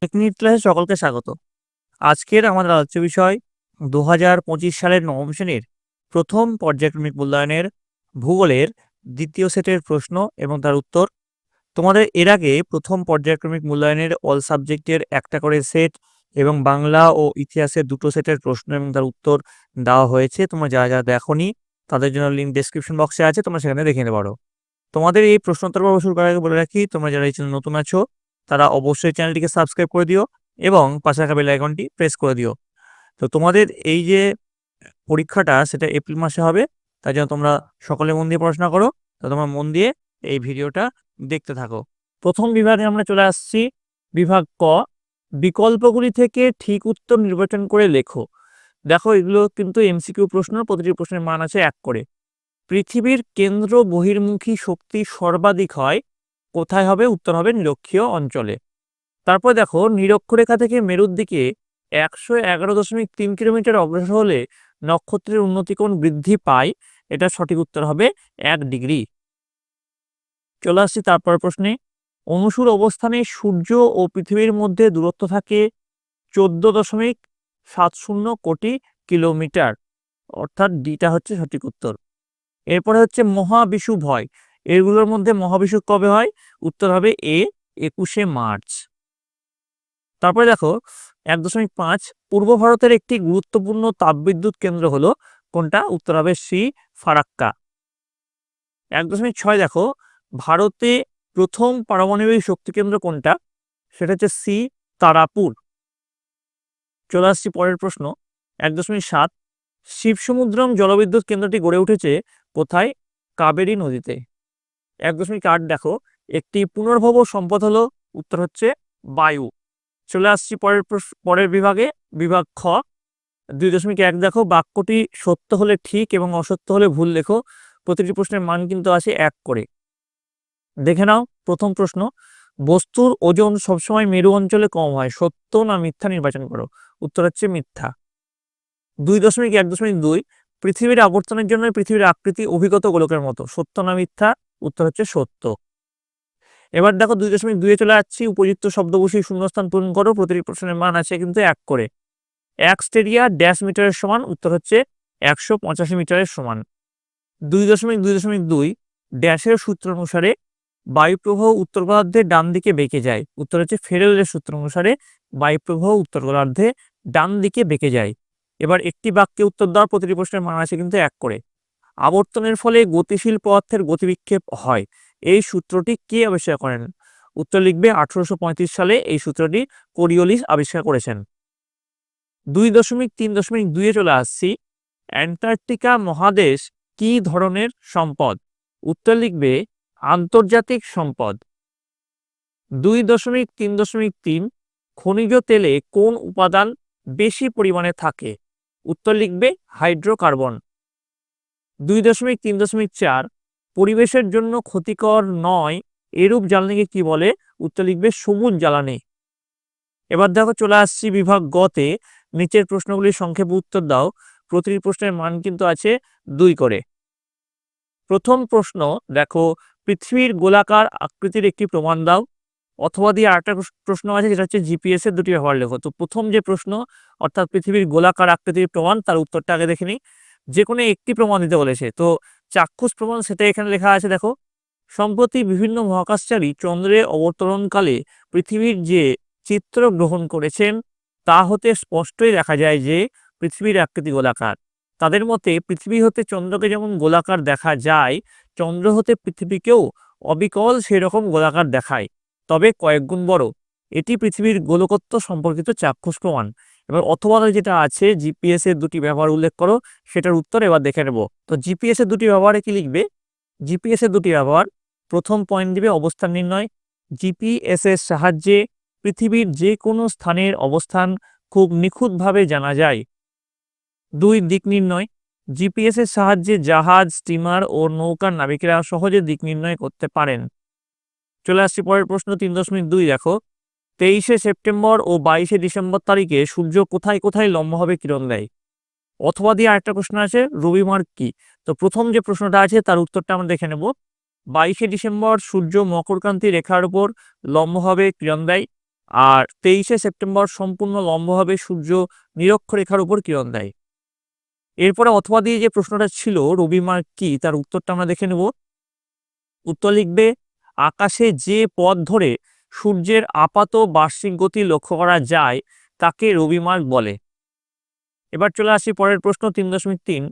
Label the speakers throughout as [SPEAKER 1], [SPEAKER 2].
[SPEAKER 1] Technique ক্লাসে সকলকে স্বাগত। আজকের আমাদের আলোচ্য বিষয় 2025 সালের নবম শ্রেণীর প্রথম পর্যায়ক্রমিক মূল্যায়নের ভূগোলের দ্বিতীয় সেটের প্রশ্ন এবং তার উত্তর। তোমাদের এর আগে প্রথম পর্যায়ক্রমিক মূল্যায়নের অল সাবজেক্টের একটা করে সেট এবং বাংলা ও ইতিহাসের দুটো সেটের প্রশ্ন এবং তার উত্তর দেওয়া হয়েছে। তোমরা যারা যারা দেখোনি তাদের জন্য লিঙ্ক ডেসক্রিপশন বক্সে আছে, তোমরা সেখানে দেখে নিতে পারো। তোমাদের এই প্রশ্নোত্তর পর্ব শুরু করার আগে বলে রাখি, তোমরা যারা এই চ্যানেল নতুন আছো তারা অবশ্যই চ্যানেলটিকে সাবস্ক্রাইব করে দিও এবং পাশে থাকা বেল আইকনটি প্রেস করে দিও। তো তোমাদের এই যে পরীক্ষাটা সেটা এপ্রিল মাসে হবে, তাই জন্য তোমরা সকলে মন দিয়ে পড়াশোনা করো। তো তোমরা মন দিয়ে এই ভিডিওটা দেখতে থাকো। প্রথম বিভাগে আমরা চলে আসছি, বিভাগ ক, বিকল্পগুলি থেকে ঠিক উত্তর নির্বাচন করে লেখো। দেখো, এগুলো কিন্তু এমসিকিউ প্রশ্ন, প্রতিটি প্রশ্নের মান আছে 1 করে। পৃথিবীর কেন্দ্র বহির্মুখী শক্তি সর্বাধিক হয় কোথায়? হবে উত্তর হবে নিরক্ষীয় অঞ্চলে। তারপর দেখো, নিরক্ষরেখা থেকে মেরুর দিকে 111.3 কিলোমিটার অগ্রসর হলে নক্ষত্রের উন্নতিকোণ বৃদ্ধি পায়। এটা সঠিক উত্তর হবে 1 ডিগ্রি। চলে আসছি তারপর প্রশ্নে। অনুসুর অবস্থানে সূর্য ও পৃথিবীর মধ্যে দূরত্ব থাকে 14.70 কোটি কিলোমিটার, অর্থাৎ ডিটা হচ্ছে সঠিক উত্তর। এরপরে হচ্ছে মহাবিষুব হয়, এগুলোর মধ্যে মহাবিষুব কবে হয়? উত্তর হবে এ, 21শে মার্চ। তারপরে দেখো 1.5, পূর্ব ভারতের একটি গুরুত্বপূর্ণ তাপবিদ্যুৎ কেন্দ্র হলো কোনটা? উত্তর হবে সি, ফারাক্কা। 1.6, দেখো ভারতে প্রথম পারমাণবিক শক্তি কেন্দ্র কোনটা? সেটা হচ্ছে সি, তারাপুর। চলে আসছি পরের প্রশ্ন। 1.7, শিবসমুদ্রম জলবিদ্যুৎ কেন্দ্রটি গড়ে উঠেছে কোথায়? কাবেরী নদীতে। 1.8, দেখো একটি পুনর্ভব সম্পদ হলো, উত্তর হচ্ছে বায়ু। চলে আসছি পরের বিভাগে, বিভাগ খ। 2.1, দেখো বাক্যটি সত্য হলে ঠিক এবং অসত্য হলে ভুল লেখো। প্রতিটি প্রশ্নের মান কিন্তু আছে 1 করে। দেখে নাও প্রথম প্রশ্ন, বস্তুর ওজন সবসময় মেরু অঞ্চলে কম হয়, সত্য না মিথ্যা নির্বাচন করো। উত্তর হচ্ছে মিথ্যা। 2.1.2, পৃথিবীর আবর্তনের জন্য পৃথিবীর আকৃতি অভিগত গোলকের মতো, সত্য না মিথ্যা? উত্তর হচ্ছে সত্য। এবার দেখো 2.2 চলে যাচ্ছি, উপযুক্ত শব্দ বসিয়ে শূন্যস্থান পূরণ করো। প্রতিটি প্রশ্নের মান আছে কিন্তু 1 করে। 1 স্টেডিয়া ড্যাশ মিটারের সমান, উত্তর হচ্ছে 185 মিটারের সমান। 2.2.2, ড্যাশের সূত্র অনুসারে বায়ুপ্রবাহ উত্তর গোলার্ধে ডান দিকে বেঁকে যায়, উত্তর হচ্ছে ফেরেলের সূত্র অনুসারে বায়ুপ্রবাহ উত্তর গোলার্ধে ডান দিকে বেঁকে যায়। এবার একটি বাক্যে উত্তর দেওয়ার, প্রতিটি প্রশ্নের মান আছে কিন্তু 1 করে। আবর্তনের ফলে গতিশীল পদার্থের গতিবিক্ষেপ হয়, এই সূত্রটি কে আবিষ্কার করেন? উত্তর লিখবে 1835 সালে এই সূত্রটি কোরিওলিস আবিষ্কার করেছেন। 2.3.2 চলে আসছি, অ্যান্টার্কটিকা মহাদেশ কি ধরনের সম্পদ? উত্তর লিখবে আন্তর্জাতিক সম্পদ। 2.3.3, খনিজ তেলে কোন উপাদান বেশি পরিমাণে থাকে? উত্তর লিখবে হাইড্রোকার্বন। 2.3.4, পরিবেশের জন্য ক্ষতিকর নয় এরূপ জ্বালানিকে কি বলে? উত্তর লিখবে সবুজ জ্বালানি। এবার দেখো চলে আসছি বিভাগ গতে, নিচের প্রশ্নগুলির সংক্ষেপে উত্তর দাও। প্রতিটি প্রশ্নের মান কিন্তু আছে 2 করে। প্রথম প্রশ্ন দেখো, পৃথিবীর গোলাকার আকৃতির একটি প্রমাণ দাও। অথবা দিয়ে আরেকটা প্রশ্ন আছে, যেটা হচ্ছে জিপিএস এর দুটি ব্যবহার লেখো। তো প্রথম যে প্রশ্ন, অর্থাৎ পৃথিবীর গোলাকার আকৃতির প্রমাণ, তার উত্তরটা আগে দেখে নিই। যে কোনো একটি প্রমাণ দিতে বলেছে, তো চাক্ষুষ প্রমাণ সেটা এখানে লেখা আছে। দেখো, সম্প্রতি বিভিন্ন মহাকাশচারী চন্দ্রে অবতরণকালে পৃথিবীর যে চিত্র গ্রহণ করেছেন তা হতে স্পষ্টই দেখা যায় যে পৃথিবীর আকৃতি গোলাকার। তাদের মতে পৃথিবী হতে চন্দ্রকে যেমন গোলাকার দেখা যায়, চন্দ্র হতে পৃথিবীকেও অবিকল সেরকম গোলাকার দেখায়, তবে কয়েক গুণ বড়। এটি পৃথিবীর গোলকত্ব সম্পর্কিত চাক্ষুষ প্রমাণ। এবার অথবা যেটা আছে, জিপিএস এর দুটি ব্যবহার উল্লেখ করো, সেটার উত্তর এবার দেখে নেব। তো জিপিএস এর দুটি ব্যবহারে কি লিখবে? জিপিএস এর দুটি ব্যবহার, প্রথম পয়েন্ট দিবে অবস্থান নির্ণয়। জিপিএস এর সাহায্যে পৃথিবীর যে কোনো স্থানের অবস্থান খুব নিখুঁতভাবে জানা যায়। 2, দিক নির্ণয়। জিপিএস এর সাহায্যে জাহাজ, স্টিমার ও নৌকার নাবিকেরা সহজে দিক নির্ণয় করতে পারেন। চলে আসছি পরের প্রশ্ন 3.2, দেখো 23শে সেপ্টেম্বর ও 22শে ডিসেম্বর তারিখে সূর্য কোথায় কোথায় লম্বভাবে কিরণ দেয়? অথবা দিয়ে আরেকটা প্রশ্ন আছে, রবিমার্ক কি? তো প্রথম যে প্রশ্নটা আছে তার উত্তরটা আমরা দেখে নেব। 22শে ডিসেম্বর সূর্য মকরক্রান্তি রেখার উপর লম্বভাবে কিরণ দেয়। আর 23শে সেপ্টেম্বর সম্পূর্ণ লম্বভাবে সূর্য নিরক্ষরেখার উপর কিরণ দেয়। এরপরে অথবা দিয়ে যে প্রশ্নটা ছিল রবি মার্ক কি, তার উত্তরটা আমরা দেখে নেব। উত্তর লিখবে আকাশে যে পথ ধরে সূর্যের আপাত বার্ষিক গতি লক্ষ্য করা যায় তাকে রবি মার্ক বলে। এবার চলে আসি পরের প্রশ্ন 3.3,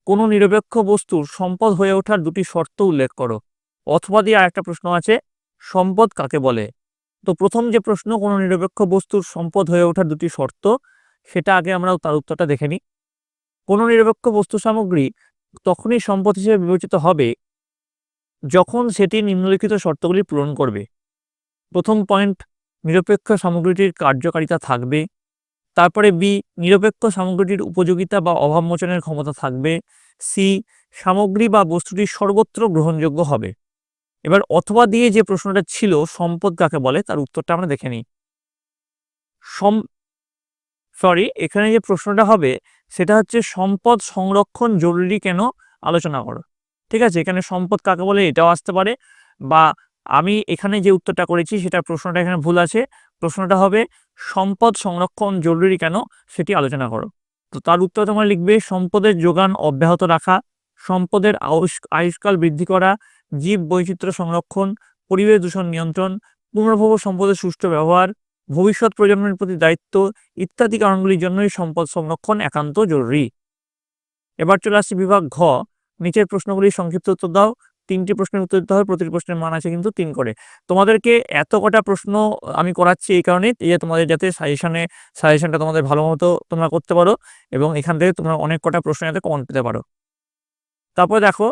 [SPEAKER 1] কোনো নিরপেক্ষ বস্তুর সম্পদ হয়ে ওঠার দুটি শর্ত উল্লেখ করো। অথবা দিয়ে আরেকটা প্রশ্ন আছে, সম্পদ কাকে বলে। তো প্রথম যে প্রশ্ন, কোনো নিরপেক্ষ বস্তুর সম্পদ হয়ে ওঠার দুটি শর্ত, সেটা আগে আমরা তার উত্তরটা দেখে নিই। কোনো নিরপেক্ষ বস্তু সামগ্রী তখনই সম্পদ হিসেবে বিবেচিত হবে যখন সেটি নিম্নলিখিত শর্তগুলি পূরণ করবে। প্রথম পয়েন্ট, নিরপেক্ষ সামগ্রীটির কার্যকারিতা থাকবে। তারপরে বি, নিরপেক্ষ সামগ্রীটির উপযোগিতা বা অভাব মোচনের ক্ষমতা থাকবে। সি, সামগ্রী বা বস্তুটি সর্বত্র গ্রহণযোগ্য হবে। এবার অথবা দিয়ে যে প্রশ্নটা ছিল সম্পদ কাকে বলে, তার উত্তরটা আমরা দেখে নিই। এখানে যে প্রশ্নটা হবে সেটা হচ্ছে সম্পদ সংরক্ষণ জরুরি কেন আলোচনা করো। ঠিক আছে, এখানে সম্পদ কাকে বলে এটাও আসতে পারে, বা আমি এখানে যে উত্তরটা করেছি সেটা প্রশ্নটা এখানে ভুল আছে। প্রশ্নটা হবে সম্পদ সংরক্ষণ জরুরি কেন সেটি আলোচনা করো। তো তার উত্তর তোমরা লিখবে সম্পদের যোগান অব্যাহত রাখা, সম্পদের আয়ুষ্কাল বৃদ্ধি করা, জীব বৈচিত্র্য সংরক্ষণ, পরিবেশ দূষণ নিয়ন্ত্রণ, পুনর্ভব সম্পদের সুষ্ঠু ব্যবহার, ভবিষ্যৎ প্রজন্মের প্রতি দায়িত্ব ইত্যাদি কারণগুলির জন্যই সম্পদ সংরক্ষণ একান্ত জরুরি। এবার চলে আসছে বিভাগ ঘ, নিচের প্রশ্নগুলির সংক্ষিপ্ত উত্তর দাও। 3টি প্রশ্নের উত্তর দিতে হবে, প্রতিটি প্রশ্নের মান আছে কিন্তু 3 করে। তোমাদেরকে এত কটা প্রশ্ন আমি করাচ্ছি এই কারণে যে তোমাদের যাতে সাজেশনটা তোমাদের ভালো মতো তোমরা করতে পারো এবং এখান থেকে তোমরা অনেক কটা প্রশ্ন যাতে কমন পেতে পারো। তারপর দেখো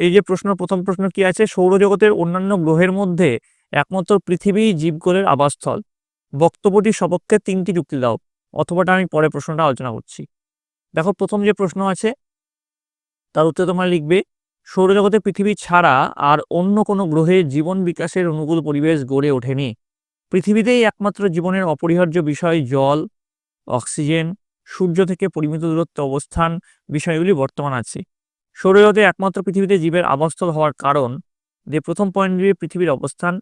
[SPEAKER 1] এই যে প্রথম প্রশ্ন কি আছে, সৌরজগতের অন্যান্য গ্রহের মধ্যে একমাত্র পৃথিবী জীবকুলের আবাসস্থল। বক্তব্যটির সপক্ষে 3টি যুক্তি দাও। অথবাটা আমি পরে প্রশ্নটা আলোচনা করছি। দেখো প্রথম যে প্রশ্ন আছে তার উত্তরে তোমরা লিখবে সৌরজগতে পৃথিবী ছাড়া আর অন্য কোনো গ্রহে জীবন বিকাশের অনুকূল পরিবেশ গড়ে ওঠেনি। পৃথিবীতেই একমাত্র জীবনের অপরিহার্য বিষয় জল, অক্সিজেন, সূর্য থেকে পরিমিত দূরত্বে অবস্থান বিষয়গুলি বর্তমান আছে। সৌরজগতে একমাত্র পৃথিবীতে জীবের আবাসস্থল হওয়ার কারণ যে প্রথম পয়েন্ট দিয়ে পৃথিবীর অবস্থান।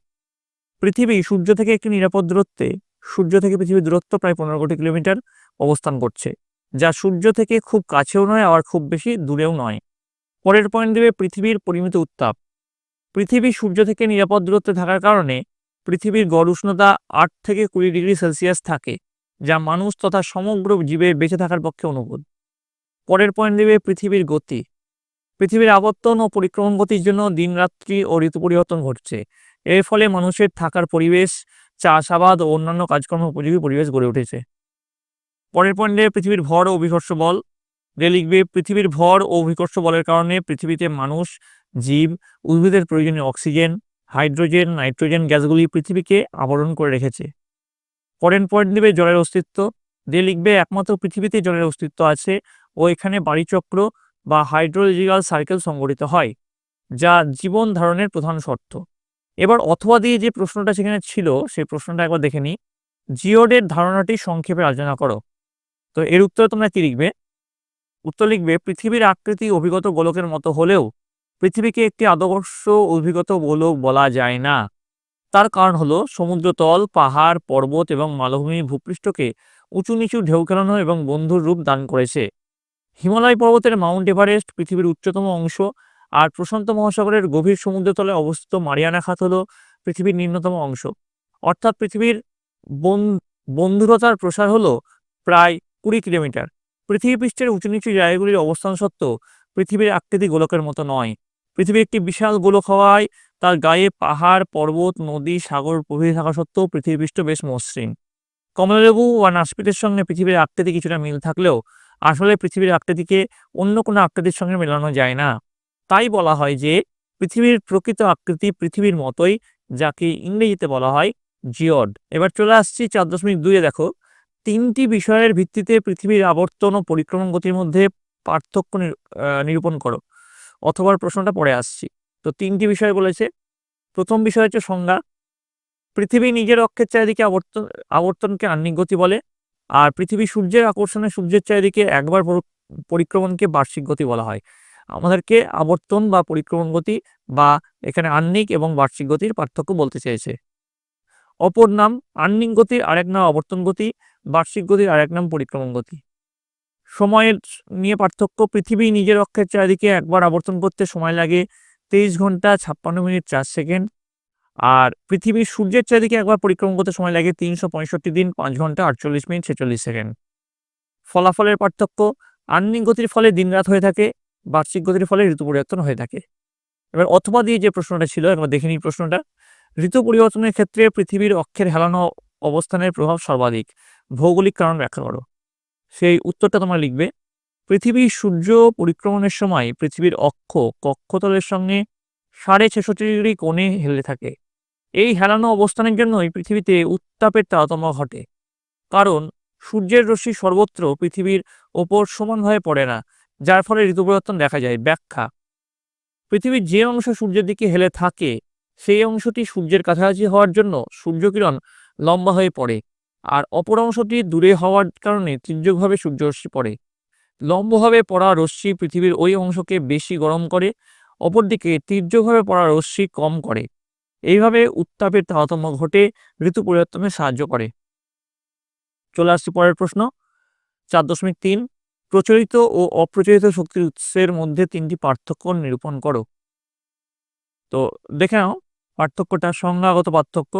[SPEAKER 1] পৃথিবী সূর্য থেকে একটি নিরাপদ দূরত্বে, সূর্য থেকে পৃথিবীর দূরত্ব প্রায় 15 কোটি কিলোমিটার অবস্থান করছে, যা সূর্য থেকে খুব কাছেও নয় আবার খুব বেশি দূরেও নয়। পরের পয়েন্ট দেবে পৃথিবীর পরিমিত উত্তাপ। পৃথিবী সূর্য থেকে নিরাপদ দূরত্বে থাকার কারণে পৃথিবীর গড় উষ্ণতা 8 থেকে 20 ডিগ্রি সেলসিয়াস থাকে, যা মানুষ তথা সমগ্র জীবের বেঁচে থাকার পক্ষে অনুকূল। পরের পয়েন্ট দেবে পৃথিবীর গতি। পৃথিবীর আবর্তন ও পরিক্রমণ গতির জন্য দিনরাত্রি ও ঋতু পরিবর্তন ঘটছে। এর ফলে মানুষের থাকার পরিবেশ, চাষাবাদ ও অন্যান্য কাজকর্ম উপযোগী পরিবেশ গড়ে উঠেছে। পরের পয়েন্টে পৃথিবীর ভর ও অভিকর্ষ বল। যে লিখবে পৃথিবীর ভর ও অভিকর্ষ বলের কারণে পৃথিবীতে মানুষ, জীব, উদ্ভিদের প্রয়োজনীয় অক্সিজেন, হাইড্রোজেন, নাইট্রোজেন গ্যাসগুলি পৃথিবীকে আবরণ করে রেখেছে। পরের পয়েন্ট দেবে জলের অস্তিত্ব। যে লিখবে একমাত্র পৃথিবীতে জলের অস্তিত্ব আছে ও এখানে বাড়িচক্র বা হাইড্রোলজিক্যাল সাইকেল সংঘটিত হয়, যা জীবন ধারণের প্রধান শর্ত। এবার অথবা দিয়ে যে প্রশ্নটা সেখানে ছিল সেই প্রশ্নটা একবার দেখে নিই। জিওডের ধারণাটি সংক্ষেপে আলোচনা করো। তো এর উত্তরে তোমরা কি লিখবে? উত্তর লিখবে পৃথিবীর আকৃতি অভিগত গোলকের মতো হলেও পৃথিবীকে একটি আদর্শ অভিগত গোলক বলা যায় না। তার কারণ হলো সমুদ্রতল, পাহাড়, পর্বত এবং মালভূমি ভূপৃষ্ঠকে উঁচু নিচু ঢেউ খেলানো এবং বন্ধুর রূপ দান করেছে। হিমালয় পর্বতের মাউন্ট এভারেস্ট পৃথিবীর উচ্চতম অংশ, আর প্রশান্ত মহাসাগরের গভীর সমুদ্রতলে অবস্থিত মারিয়ানা খাত হল পৃথিবীর নিম্নতম অংশ। অর্থাৎ পৃথিবীর বন্ধুরতার প্রসার হলো প্রায় 20 কিলোমিটার। পৃথিবী পৃষ্ঠের উঁচু নিচু জায়গাগুলির অবস্থান সত্ত্বেও পৃথিবীর আকৃতি গোলকের মতো নয়। পৃথিবী একটি বিশাল গোলক হওয়ায় তার গায়ে পাহাড়, পর্বত, নদী, সাগর প্রভৃতি থাকা সত্ত্বেও পৃথিবী পৃষ্ঠ বেশ মসৃণ। কমলালেবু বা নাসপিতের সঙ্গে পৃথিবীর আকৃতি কিছুটা মিল থাকলেও আসলে পৃথিবীর আকৃতিকে অন্য কোনো আকৃতির সঙ্গে মেলানো যায় না। তাই বলা হয় যে পৃথিবীর প্রকৃত আকৃতি পৃথিবীর মতোই, যাকে ইংরেজিতে বলা হয় জিওড। এবার চলে আসছি 4.2-এ। দেখো 3টি বিষয়ের ভিত্তিতে পৃথিবীর আবর্তন ও পরিক্রমণ গতির মধ্যে পার্থক্য নিরূপণ করো। অথবা প্রশ্নটা পরে আসছি। তো 3টি বিষয় বলেছে। প্রথম বিষয় হচ্ছে সংজ্ঞা। পৃথিবী নিজের অক্ষের চারিদিকে আবর্তনকে আহ্নিক গতি বলে, আর পৃথিবী সূর্যের আকর্ষণে সূর্যের চারিদিকে একবার পরিক্রমণকে বার্ষিক গতি বলা হয়। আমাদেরকে আবর্তন বা পরিক্রমণ গতি বা এখানে আহ্নিক এবং বার্ষিক গতির পার্থক্য বলতে চেয়েছে। অপর নাম আর্নিং গতির, আরেক নাম আবর্তন গতি, বার্ষিক গতির আরেক নাম পরিক্রমণ গতি। সময়ের নিয়ে পার্থক্য, পৃথিবী নিজের অক্ষের চারিদিকে একবার আবর্তন করতে সময় লাগে 23 ঘন্টা 56 মিনিট 4 সেকেন্ড, আর পৃথিবী সূর্যের চারিদিকে একবার পরিক্রমণ করতে সময় লাগে 365 দিন 5 ঘন্টা 48 মিনিট 46 সেকেন্ড। ফলাফলের পার্থক্য, আর্নিং গতির ফলে দিনরাত হয়ে থাকে, বার্ষিক গতির ফলে ঋতু পরিবর্তন হয়ে থাকে। এবার অথবা দিয়ে যে প্রশ্নটা ছিল, একবার দেখে নিই প্রশ্নটা। ঋতু পরিবর্তনের ক্ষেত্রে পৃথিবীর অক্ষের হেলানো অবস্থানের প্রভাব সর্বাধিক, ভৌগোলিক কারণ ব্যাখ্যা করো। সেই উত্তরটা তোমরা লিখবে, পৃথিবী সূর্য পরিক্রমণের সময় পৃথিবীর অক্ষ কক্ষতলের সঙ্গে 66.5 ডিগ্রি কোণে হেলে থাকে। এই হেলানো অবস্থানের জন্যই পৃথিবীতে উত্তাপের তারতম্য ঘটে, কারণ সূর্যের রশ্মি সর্বত্র পৃথিবীর ওপর সমানভাবে পড়ে না, যার ফলে ঋতু পরিবর্তন দেখা যায়। ব্যাখ্যা, পৃথিবীর যে অংশ সূর্যের দিকে হেলে থাকে সেই অংশটি সূর্যের কাছাকাছি হওয়ার জন্য সূর্যকিরণ লম্বা হয়ে পড়ে, আর অপর অংশটি দূরে হওয়ার কারণে তির্যকভাবে সূর্যরশ্মি পড়ে। লম্বভাবে পড়া রশ্মি পৃথিবীর ওই অংশকে বেশি গরম করে, অপরদিকে তির্যকভাবে পড়া রশ্মি কম করে। এইভাবে উত্তাপের তারতম্য ঘটে, ঋতু পরিবর্তনে সাহায্য করে। চলে আসছি পরের প্রশ্ন 4.3, প্রচলিত ও অপ্রচলিত শক্তির উৎসের মধ্যে 3টি পার্থক্য নিরূপণ করো। তো দেখে নাও পার্থক্যটা। সংজ্ঞাগত পার্থক্য,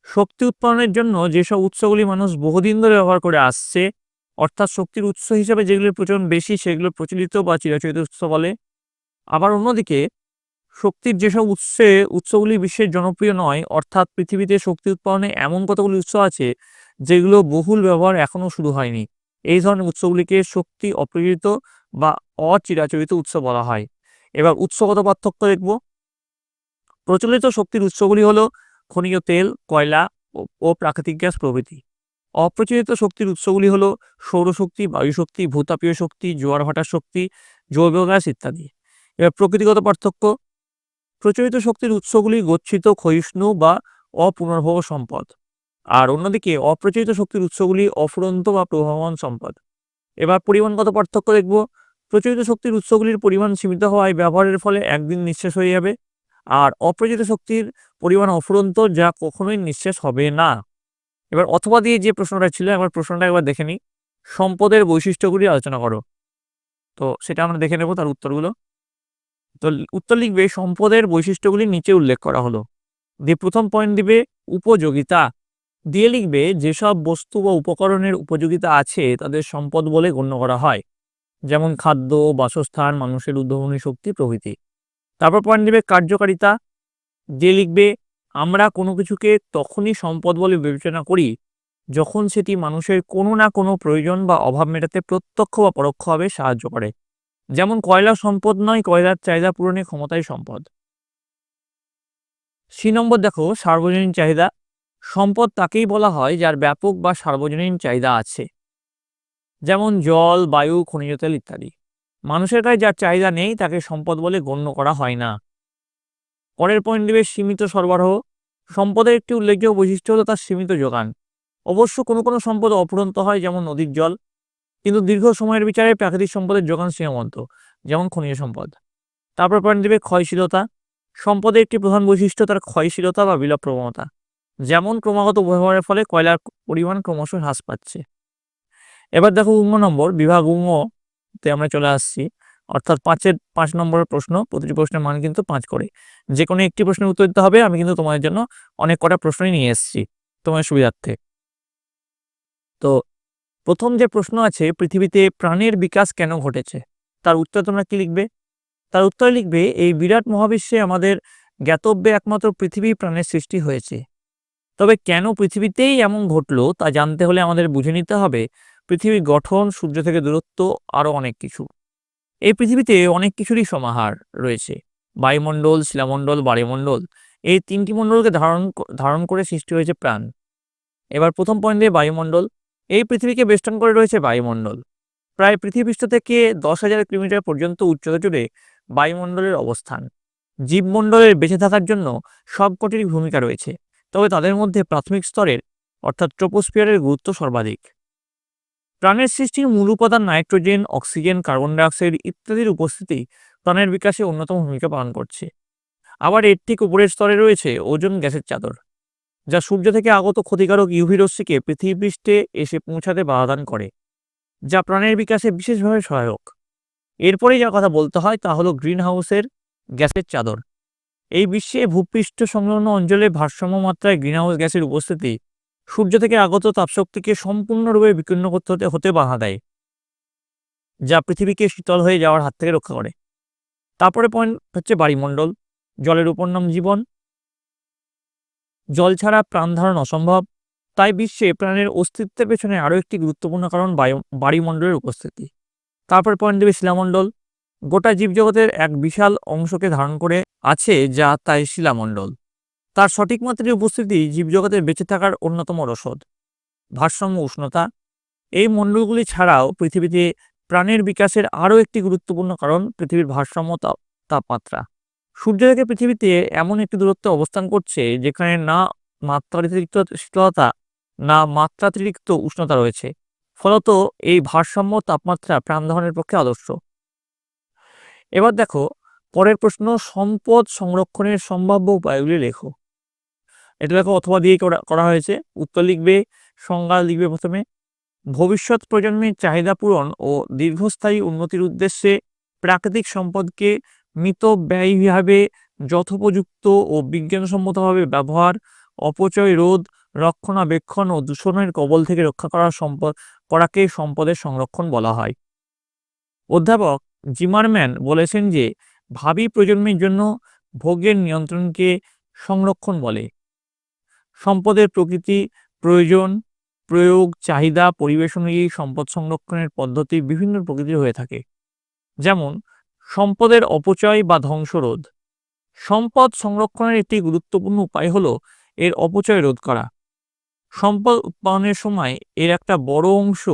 [SPEAKER 1] শক্তি উৎপাদনের জন্য যেসব উৎসগুলি মানুষ বহুদিন ধরে ব্যবহার করে আসছে, অর্থাৎ শক্তির উৎস হিসেবে যেগুলির প্রচলন বেশি সেগুলো প্রচলিত বা চিরাচরিত উৎস বলে। আবার অন্যদিকে শক্তির যেসব উৎসগুলি বিশ্বের জনপ্রিয় নয়, অর্থাৎ পৃথিবীতে শক্তি উৎপাদনে এমন কতগুলি উৎস আছে যেগুলো বহুল ব্যবহার এখনো শুরু হয়নি, এই ধরনের উৎসগুলিকে শক্তি অপ্রচলিত বা অচিরাচরিত উৎস বলা হয়। এবার উৎসগত পার্থক্য দেখব। প্রচলিত শক্তির উৎসগুলি হলো খনিজ তেল, কয়লা ও প্রাকৃতিক গ্যাস প্রভৃতি। অপ্রচলিত শক্তির উৎসগুলি হলো সৌরশক্তি, বায়ুশক্তি, ভূতাপীয় শক্তি, জোয়ার ভাটার শক্তি, জৈব গ্যাস ইত্যাদি। এবার প্রকৃতিগত পার্থক্য, প্রচলিত শক্তির উৎসগুলি গচ্ছিত, ক্ষয়িষ্ণু বা অপুনর্ভব সম্পদ, আর অন্যদিকে অপ্রচলিত শক্তির উৎসগুলি অফুরন্ত বা প্রবাহমান সম্পদ। এবার পরিমাণগত পার্থক্য দেখব। প্রচলিত শক্তির উৎসগুলির পরিমাণ সীমিত হওয়ায় ব্যবহারের ফলে একদিন নিঃশেষ হয়ে যাবে, আর অপ্রচলিত শক্তির পরিমাণ অফুরন্ত, যা কখনোই নিঃশেষ হবে না। এবার অথবা দিয়ে যে প্রশ্নটা ছিল, একবার প্রশ্নটা একবার দেখে নিই। সম্পদের বৈশিষ্ট্যগুলি আলোচনা করো। তো সেটা আমরা দেখে নেব তার উত্তরগুলো। তো উত্তর লিখবে, সম্পদের বৈশিষ্ট্যগুলি নিচে উল্লেখ করা হলো। দিয়ে প্রথম পয়েন্ট দিবে উপযোগিতা, দিয়ে লিখবে যেসব বস্তু বা উপকরণের উপযোগিতা আছে তাদের সম্পদ বলে গণ্য করা হয়, যেমন খাদ্য, বাসস্থান, মানুষের উদ্ভাবনী শক্তি প্রভৃতি। তারপর পয়েন্ট দিবে কার্যকারিতা, দিয়ে লিখবে আমরা কোনো কিছুকে তখনই সম্পদ বলে বিবেচনা করি যখন সেটি মানুষের কোনো না কোনো প্রয়োজন বা অভাব মেটাতে প্রত্যক্ষ বা পরোক্ষভাবে সাহায্য করে, যেমন কয়লা সম্পদ নয়, কয়লার চাহিদা পূরণের ক্ষমতাই সম্পদ। সি নম্বর দেখো, সার্বজনীন চাহিদা, সম্পদ তাকেই বলা হয় যার ব্যাপক বা সার্বজনীন চাহিদা আছে, যেমন জল, বায়ু, খনিজ তেল ইত্যাদি। মানুষের কাছে যার চাহিদা নেই তাকে সম্পদ বলে গণ্য করা হয় না। পরের পয়েন্ট দেবে সীমিত সরবরাহ, সম্পদের একটি উল্লেখযোগ্য বৈশিষ্ট্য হলো তার সীমিত যোগান। অবশ্য কোনো কোনো সম্পদ অফুরন্ত হয়, যেমন নদীর জল, কিন্তু দীর্ঘ সময়ের বিচারে প্রাকৃতিক সম্পদের যোগান সীমাবদ্ধ, যেমন খনিজ সম্পদ। তারপর পয়েন্ট দেবে ক্ষয়শীলতা, সম্পদের একটি প্রধান বৈশিষ্ট্য তার ক্ষয়শীলতা বা বিলোপ প্রবণতা, যেমন ক্রমাগত ব্যবহারের ফলে কয়লার পরিমাণ ক্রমশ হ্রাস পাচ্ছে। এবার দেখো নম্বর বিভাগ তে আমরা চলে আসছি, অর্থাৎ 5 নম্বরের প্রশ্ন। প্রতিটি প্রশ্নের মান কিন্তু 5 করে, যে কোনো একটি প্রশ্নের উত্তর দিতে হবে। আমি কিন্তু তোমাদের জন্য অনেক কটা প্রশ্নই নিয়ে এসেছি তোমার সুবিধার্থে। তো প্রথম যে প্রশ্ন আছে, পৃথিবীতে প্রাণের বিকাশ কেন ঘটেছে, তার উত্তর তোমরা কি লিখবে? তার উত্তর লিখবে, এই বিরাট মহাবিশ্বে আমাদের জ্ঞাতব্যে একমাত্র পৃথিবী প্রাণের সৃষ্টি হয়েছে। তবে কেন পৃথিবীতেই এমন ঘটলো তা জানতে হলে আমাদের বুঝে নিতে হবে পৃথিবীর গঠন, সূর্য থেকে দূরত্ব, আরো অনেক কিছু। এই পৃথিবীতে অনেক কিছুরই সমাহার রয়েছে, বায়ুমণ্ডল, শিলামণ্ডল, বায়ুমণ্ডল, এই 3টি মণ্ডলকে ধারণ করে সৃষ্টি হয়েছে প্রাণ। এবার প্রথম পয়েন্টে বায়ুমণ্ডল, এই পৃথিবীকে বেষ্টন করে রয়েছে বায়ুমণ্ডল। প্রায় পৃথিবীপৃষ্ঠ থেকে 10,000 কিলোমিটার পর্যন্ত উচ্চতা জুড়ে বায়ুমণ্ডলের অবস্থান। জীবমণ্ডলের বেঁচে থাকার জন্য সবকটিরই ভূমিকা রয়েছে, তবে তাদের মধ্যে প্রাথমিক স্তরের অর্থাৎ ট্রপোস্ফিয়ারের গুরুত্ব সর্বাধিক। প্রাণের সৃষ্টির মূল উপাদান নাইট্রোজেন, অক্সিজেন, কার্বন ডাইঅক্সাইড ইত্যাদির উপস্থিতি প্রাণের বিকাশে অন্যতম ভূমিকা পালন করছে। আবার এর ঠিক উপরের স্তরে রয়েছে ওজোন গ্যাসের চাদর। যা সূর্য থেকে আগত ক্ষতিকারক ইউভি রশ্মিকে পৃথিবী পৃষ্ঠে এসে পৌঁছাতে বাধা দান করে, যা প্রাণের বিকাশে বিশেষভাবে সহায়ক। এরপরেই যা কথা বলতে হয় তা হলো গ্রিন হাউসের গ্যাসের চাদর। এই বিশ্বে ভূপৃষ্ঠ সংলগ্ন অঞ্চলে ভারসাম্য মাত্রায় গ্রিনহাউস গ্যাসের উপস্থিতি সূর্য থেকে আগত তাপশক্তিকে সম্পূর্ণরূপে বিকীর্ণ করতে হতে বাধা দেয়, যা পৃথিবীকে শীতল হয়ে যাওয়ার হাত থেকে রক্ষা করে। তারপরে পয়েন্ট হচ্ছে বায়ুমণ্ডল। জলের উপর নাম জীবন। জল ছাড়া প্রাণ ধারণ অসম্ভব, তাই বিশ্বে প্রাণের অস্তিত্বের পেছনে আরও একটি গুরুত্বপূর্ণ কারণ বায়ুমণ্ডলের উপস্থিতি। তারপর পয়েন্ট দেবে শিলামণ্ডল। গোটা জীবজগতের এক বিশাল অংশকে ধারণ করে আছে যা তাই শিলামণ্ডল। তার সঠিক মাত্রায় উপস্থিতি জীবজগতের বেঁচে থাকার অন্যতম রসদ। ভারসাম্য উষ্ণতা। এই মণ্ডলগুলি ছাড়াও পৃথিবীতে প্রাণের বিকাশের আরও একটি গুরুত্বপূর্ণ কারণ পৃথিবীর ভারসাম্য তাপমাত্রা। সূর্য থেকে পৃথিবীতে এমন একটি দূরত্বে অবস্থান করছে যেখানে না মাত্রাতিরিক্ত শীতলতা না মাত্রাতিরিক্ত উষ্ণতা রয়েছে। ফলত এই ভারসাম্য তাপমাত্রা প্রাণধারণের পক্ষে আদর্শ। এবার দেখো পরের প্রশ্ন, সম্পদ সংরক্ষণের সম্ভাব্য উপায়গুলি লেখো। এটা দেখো অথবা দিয়ে করা হয়েছে। উত্তর লিখবে, সংজ্ঞা লিখবে প্রথমে। ভবিষ্যৎ প্রজন্মের চাহিদা পূরণ ও দীর্ঘস্থায়ী উন্নতির উদ্দেশ্যে প্রাকৃতিক সম্পদকে মিতব্যয়ীভাবে যথোপযুক্ত ও বিজ্ঞানসম্মতভাবে ব্যবহার, অপচয় রোধ, রক্ষণাবেক্ষণ ও দূষণের কবল থেকে রক্ষা করাকে সম্পদের সংরক্ষণ বলা হয়। অধ্যাপক জিমারম্যান বলেছেন যে ভাবি প্রজন্মের জন্য ভোগের নিয়ন্ত্রণকে সংরক্ষণ বলে। সম্পদের প্রকৃতি, প্রয়োজন, প্রয়োগ, চাহিদা, পরিবেশ অনুযায়ী সম্পদ সংরক্ষণের পদ্ধতি বিভিন্ন প্রকৃতির হয়ে থাকে। যেমন সম্পদের অপচয় বা ধ্বংসরোধ। সম্পদ সংরক্ষণের একটি গুরুত্বপূর্ণ উপায় হলো এর অপচয় রোধ করা। সম্পদ উৎপাদনের সময় এর একটা বড় অংশ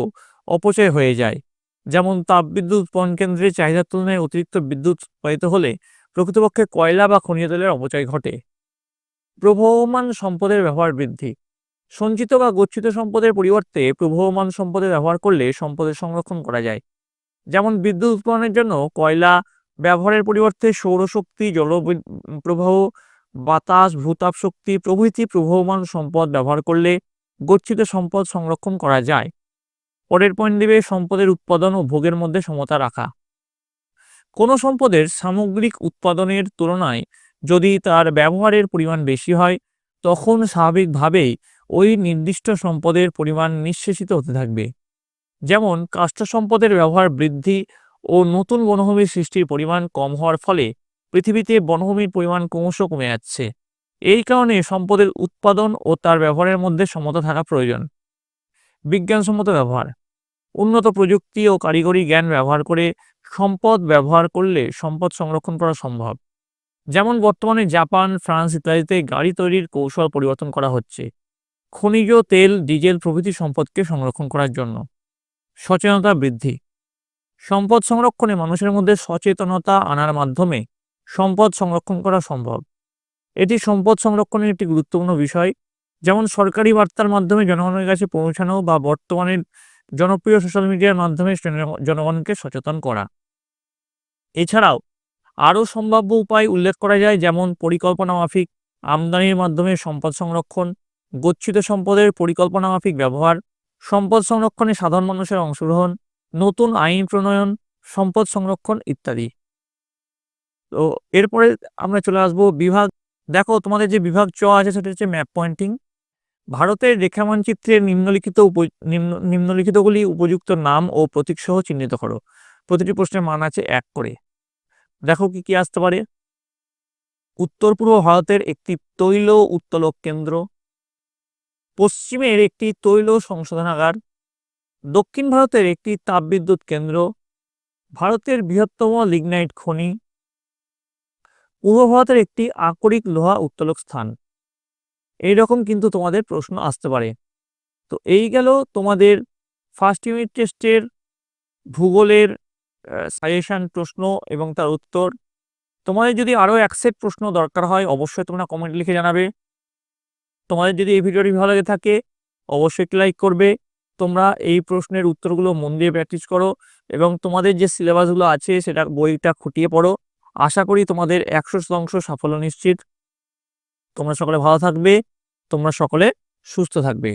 [SPEAKER 1] অপচয় হয়ে যায়। যেমন তাপবিদ্যুৎ উৎপাদন কেন্দ্রের চাহিদার তুলনায় অতিরিক্ত বিদ্যুৎ উৎপাদিত হলে প্রকৃতপক্ষে কয়লা বা খনিজ তেলের অপচয় ঘটে। প্রবহমান সম্পদের ব্যবহার বৃদ্ধি। সঞ্চিত বা গচ্ছিত সম্পদের পরিবর্তে প্রবহমান সম্পদের ব্যবহার করলে সম্পদের সংরক্ষণ করা যায়। যেমন বিদ্যুৎ উৎপাদনের জন্য কয়লা ব্যবহারের পরিবর্তে সৌরশক্তি, জলপ্রবাহ, বাতাস, ভূতাপ শক্তি প্রভৃতি প্রবহমান সম্পদ ব্যবহার করলে গচ্ছিত সম্পদ সংরক্ষণ করা যায়। পরের পয়েন্ট দেবে, সম্পদের উৎপাদন ও ভোগের মধ্যে সমতা রাখা। কোনো সম্পদের সামগ্রিক উৎপাদনের তুলনায় যদি তার ব্যবহারের পরিমাণ বেশি হয় তখন স্বাভাবিকভাবেই ওই নির্দিষ্ট সম্পদের পরিমাণ নিঃশেষিত হতে থাকবে। যেমন কাষ্ঠ সম্পদের ব্যবহার বৃদ্ধি ও নতুন বনভূমির সৃষ্টির পরিমাণ কম হওয়ার ফলে পৃথিবীতে বনভূমির পরিমাণ ক্রমশ কমে যাচ্ছে। এই কারণে সম্পদের উৎপাদন ও তার ব্যবহারের মধ্যে সমতা থাকা প্রয়োজন। বিজ্ঞানসম্মত ব্যবহার। উন্নত প্রযুক্তি ও কারিগরি জ্ঞান ব্যবহার করে সম্পদ ব্যবহার করলে সম্পদ সংরক্ষণ করা সম্ভব। যেমন বর্তমানে জাপান, ফ্রান্স ইত্যাদিতে গাড়ি তৈরির কৌশল পরিবর্তন করা হচ্ছে খনিজ তেল, ডিজেল প্রভৃতি সম্পদকে সংরক্ষণ করার জন্য। সচেতনতা বৃদ্ধি। সম্পদ সংরক্ষণে মানুষের মধ্যে সচেতনতা আনার মাধ্যমে সম্পদ সংরক্ষণ করা সম্ভব। এটি সম্পদ সংরক্ষণের একটি গুরুত্বপূর্ণ বিষয়। যেমন সরকারি বার্তার মাধ্যমে জনগণের কাছে পৌঁছানো বা বর্তমানে জনপ্রিয় সোশ্যাল মিডিয়ার মাধ্যমে জনগণকে সচেতন করা। এছাড়াও আরও সম্ভাব্য উপায় উল্লেখ করা যায়, যেমন পরিকল্পনা মাফিক আমদানির মাধ্যমে সম্পদ সংরক্ষণ, গচ্ছিত সম্পদের পরিকল্পনা মাফিক ব্যবহার, সম্পদ সংরক্ষণে সাধারণ মানুষের অংশগ্রহণ, নতুন আইন প্রণয়ন, সম্পদ সংরক্ষণ ইত্যাদি। তো এরপরে আমরা চলে আসবো বিভাগ। দেখো তোমাদের যে বিভাগ চ আছে সেটা হচ্ছে ম্যাপ পয়েন্টিং। ভারতের রেখা মানচিত্রের নিম্নলিখিতগুলি উপযুক্ত নাম ও প্রতীক সহ চিহ্নিত করো। প্রতিটি প্রশ্নের মান আছে 1 করে। দেখো কি কি আসতে পারে। উত্তর পূর্ব ভারতের একটি তৈল উত্তোলক কেন্দ্র, পশ্চিমের একটি তৈল সংশোধনাগার, দক্ষিণ ভারতের একটি তাপবিদ্যুৎ কেন্দ্র, ভারতের বৃহত্তম লিগনাইট খনি, পূর্ব ভারতের একটি আকরিক লোহা উত্তোলক স্থান। এইরকম কিন্তু তোমাদের প্রশ্ন আসতে পারে। তো এই গেল তোমাদের ফার্স্ট ইউনিট টেস্টের ভূগোলের সাজেশন প্রশ্ন এবং তার উত্তর। তোমাদের যদি আরও এক সেট প্রশ্ন দরকার হয় অবশ্যই তোমরা কমেন্ট লিখে জানাবে। তোমাদের যদি এই ভিডিওটি ভালো লাগে থাকে অবশ্যই একটি লাইক করবে। তোমরা এই প্রশ্নের উত্তরগুলো মন দিয়ে প্র্যাকটিস করো এবং তোমাদের যে সিলেবাসগুলো আছে সেটা বইটা খুঁটিয়ে পড়ো। আশা করি তোমাদের 100% সাফল্য নিশ্চিত। তোমরা সকলে ভালো থাকবে। তোমরা সকলে সুস্থ থাকবে।